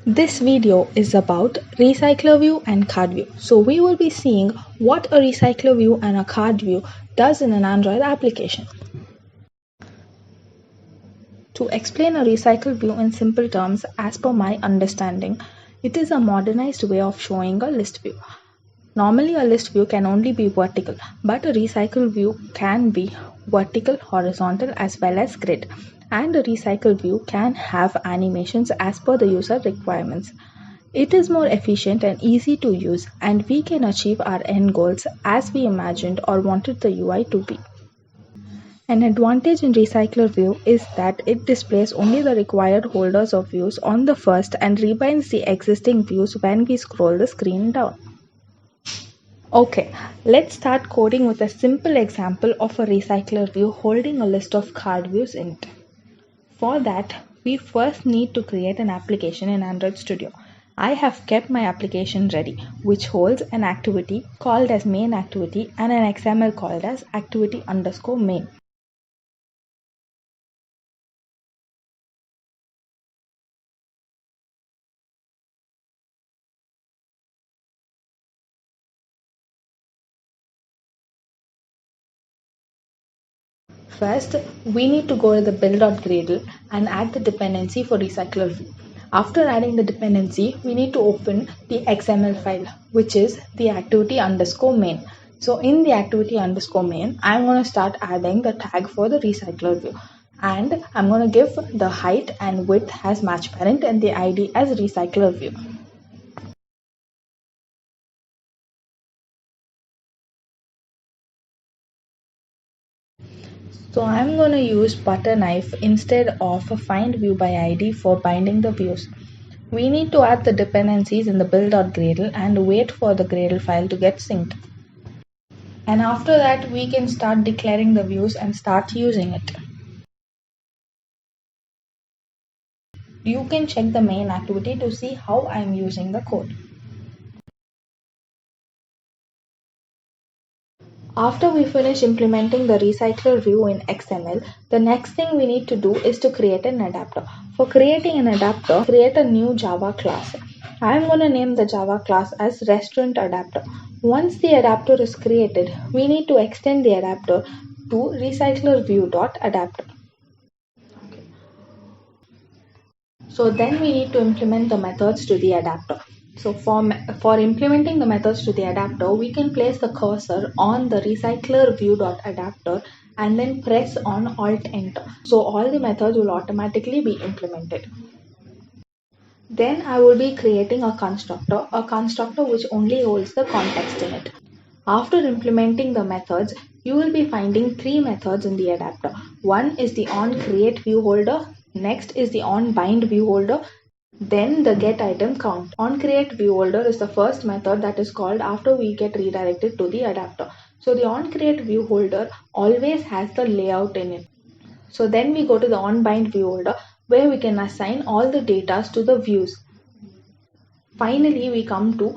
This video is about recycler view and card view. So we will be seeing what a recycler view and a card view does in an Android application. To explain a recycle view in simple terms, as per my understanding, it is a modernized way of showing a list view. Normally a list view can only be vertical, but a recycle view can be vertical, horizontal as well as grid. And a recycle view can have animations as per the user requirements. It is more efficient and easy to use, and we can achieve our end goals as we imagined or wanted the UI to be. An advantage in Recycler View is that it displays only the required holders of views on the first and rebinds the existing views when we scroll the screen down. Okay, let's start coding with a simple example of a recycler view holding a list of card views in it. For that, we first need to create an application in Android Studio. I have kept my application ready, which holds an activity called as main activity and an XML called as activity_main. First, we need to go to the build.gradle and add the dependency for recycler view. After adding the dependency, we need to open the XML file, which is the activity_main. So in the activity_main, I'm going to start adding the tag for the recycler view. And I'm going to give the height and width as match parent and the ID as recycler view. So I'm going to use butter knife instead of find view by ID for binding the views. We need to add the dependencies in the build.gradle and wait for the Gradle file to get synced. And after that, we can start declaring the views and start using it. You can check the main activity to see how I'm using the code. After we finish implementing the recycler view in XML, the next thing we need to do is to create an adapter. For creating an adapter, create a new Java class. I'm going to name the Java class as restaurant adapter. Once the adapter is created, we need to extend the adapter to recyclerview.adapter. Okay. So then we need to implement the methods to the adapter. So for implementing the methods to the adapter, we can place the cursor on the recycler view.adapter and then press on Alt Enter. So all the methods will automatically be implemented. Then I will be creating a constructor which only holds the context in it. After implementing the methods, you will be finding three methods in the adapter. One is the onCreateViewHolder, next is the onBindViewHolder, then the getItemCount. OnCreateViewHolder is the first method that is called after we get redirected to the adapter. So the onCreateViewHolder always has the layout in it. So then we go to the onBindViewHolder where we can assign all the data to the views. Finally, we come to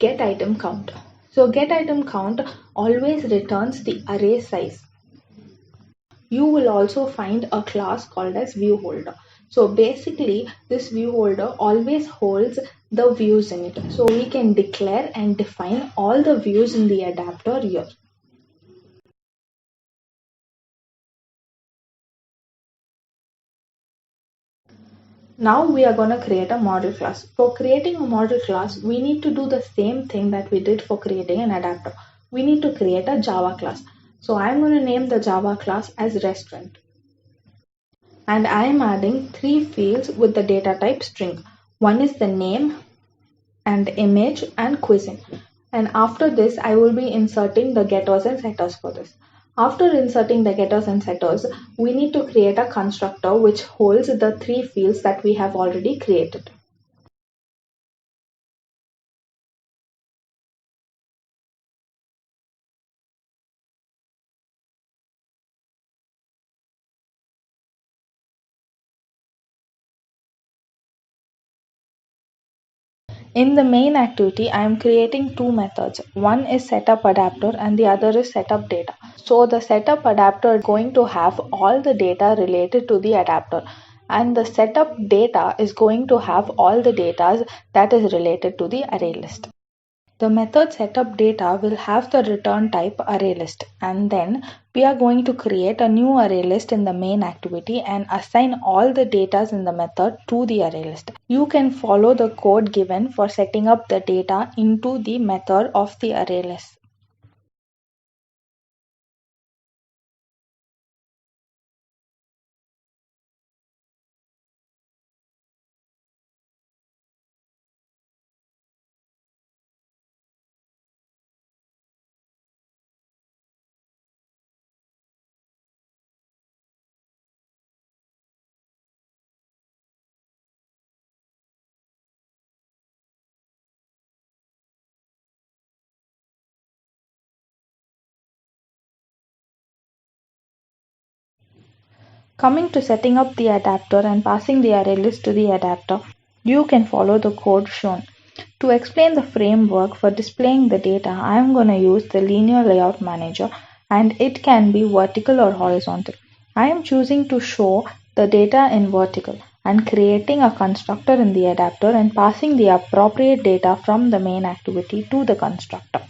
getItemCount. So getItemCount always returns the array size. You will also find a class called as viewHolder. So basically, this viewHolder always holds the views in it. So we can declare and define all the views in the adapter here. Now we are going to create a model class. For creating a model class, we need to do the same thing that we did for creating an adapter. We need to create a Java class. So I'm going to name the Java class as restaurant. And I am adding three fields with the data type string. One is the name and image and cuisine. And after this, I will be inserting the getters and setters for this. After inserting the getters and setters, we need to create a constructor which holds the three fields that we have already created. In the main activity, I am creating two methods. One is setup adapter and the other is setup data. So the setup adapter is going to have all the data related to the adapter. and the setup data is going to have all the data that is related to the array list. The method setup data will have the return type array list, and then we are going to create a new array list in the main activity and assign all the data in the method to the array list. You can follow the code given for setting up the data into the method of the array list. Coming to setting up the adapter and passing the array list to the adapter, you can follow the code shown. To explain the framework for displaying the data, I am going to use the linear layout manager, and it can be vertical or horizontal. I am choosing to show the data in vertical and creating a constructor in the adapter and passing the appropriate data from the main activity to the constructor.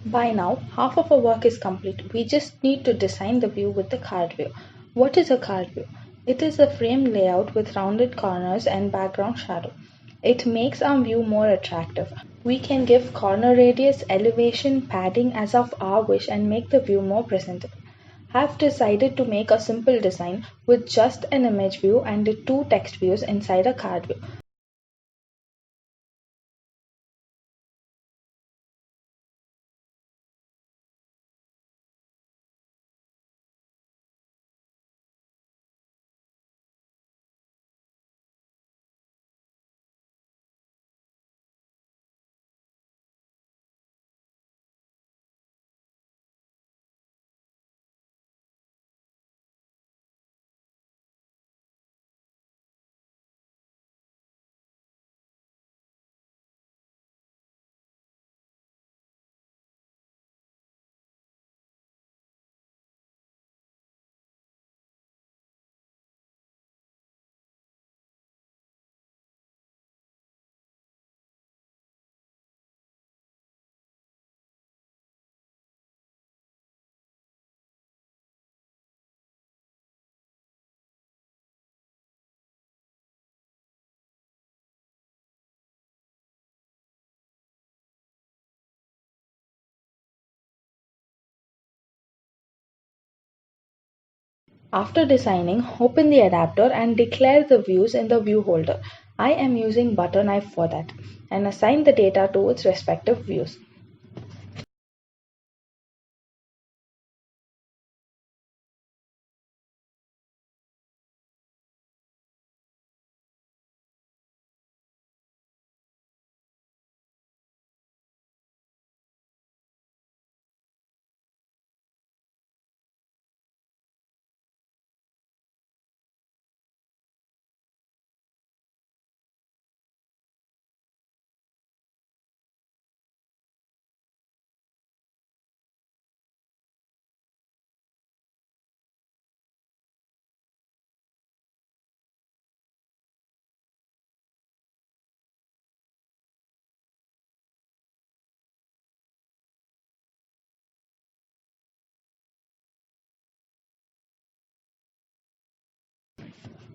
By now, half of our work is complete. We just need to design the view with the card view. What is a card view? It is a frame layout with rounded corners and background shadow. It makes our view more attractive. We can give corner radius, elevation, padding as of our wish and make the view more presentable. Have decided to make a simple design with just an image view and the two text views inside a card view. After designing, open the adapter and declare the views in the view holder. I am using butter knife for that, and assign the data to its respective views.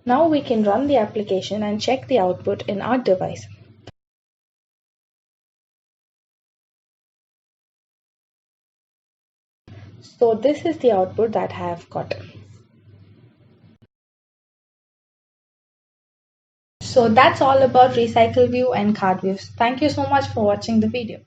Now we can run the application and check the output in our device. So this is the output that I have got. So that's all about Recycle View and Card Views. Thank you so much for watching the video.